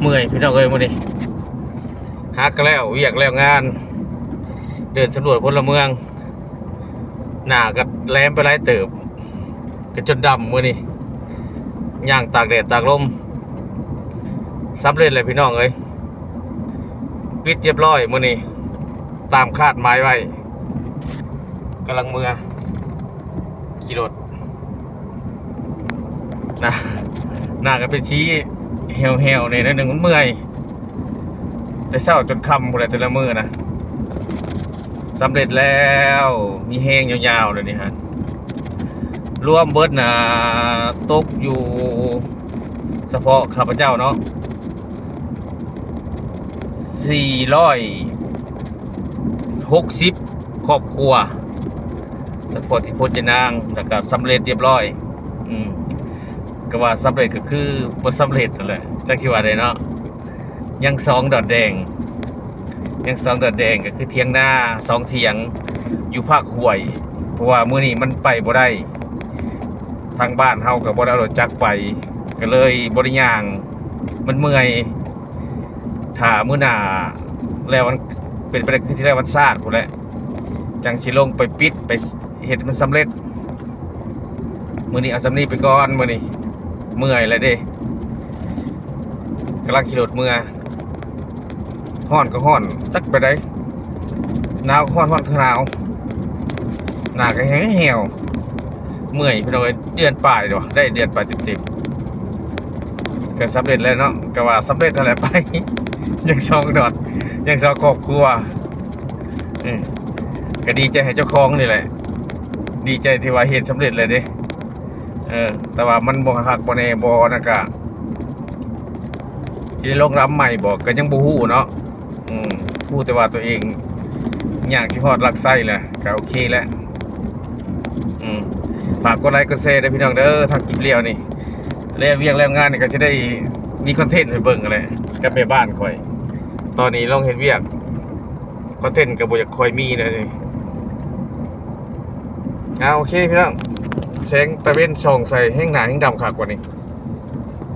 เมื่อยพี่น้องเอ้ยมื้อนี้ฮักแล้วเวียกแล้วงานเดินสำรวจพลเมืองหน้าก็แหลมไปหลายเติบก็จนดำมื้อนี้ย่างตากแดดตากลมสำเร็จเลยพี่น้องเอ้ยปิดเรียบร้อยมื้อนี้ตามคาดหมายไว้กำลังมือขี่รถนะหน้าก็เป็นชี้เหี่ยวๆเนี่ยหนึ่งมันเมื่อยแต่เช้าจนค่ำหมดเลยแต่ละมือนะสำเร็จแล้วมีแห้งยาวๆเลยนี่ฮะรวมเบิดนะตกอยู่เฉพาะข้าพเจ้าเนาะ460 ครอบครัวสปอร์ตที่โพจนางแล้วก็สำเร็จเรียบร้อยก็ว่าสำเร็จก็คือบ่สำเร็จนั่นแหละจักสิว่าได้เนาะยัง2 ดอทแดงยัง2 ดอทแดงก็คือเถียงนา2 เถียงอยู่ภาคห้วยเพราะว่ามื้อนี้มันไปบ่ได้ทางบ้านเฮาก็บ่ได้เอารถจักรไปก็เลยบ่ได้ย่างมันเมื่อยถ้ามื้อหน้าแล้วมันเป็นไปได้คือสิได้วันชาติพุ่นแหละจังสิลงไปปิดไปเฮ็ดมันสำเร็จมื้อนี้เอาสำนี้ไปก่อนมื้อนี้เมื่อยแล้วเด้กำลังขี่รถเมื่อฮ้อนก็ฮ้อนจักไปได้หนาวฮ้อนก็หนาวหน้าก็แห้งเหี่ยวเมื่อยพี่น้องเอ้ยเดือนปลายเด้อได้เดือนปลายเต็มๆก็สำเร็จแล้วเนาะก็ว่าสำเร็จเท่าไหร่ไป ยัง2 ดอทยัง2 ครอบครัวก็ดีใจให้เจ้าของนี่แหละดีใจที่ว่าเฮ็ดสำเร็จเลยเด้แต่ว่ามันบ่ฮักบ่แน่บ่นะก็สิได้ลงรำใหม่บ่ก็ยังบ่ฮู้เนาะฮู้แต่ว่าตัวเองย่างสิฮอดลักไส้แหละก็โอเคแล้วฝากกดไลค์กดแชร์ด้วยพี่น้องเด้อทางคลิปเลี้ยวนี่แล้วเวียกแล้วงานนี่ก็จะได้มีคอนเทนต์ให้เบิ่งกันแหละกับแม่บ้านข่อยตอนนี้ลองเฮ็ดเวียกคอนเทนต์ก็บ่อยากค่อยมีเลยโอเคพี่น้องแสงตะเวนส่องใส่แห้งหนาแห้งดำคักกว่านี้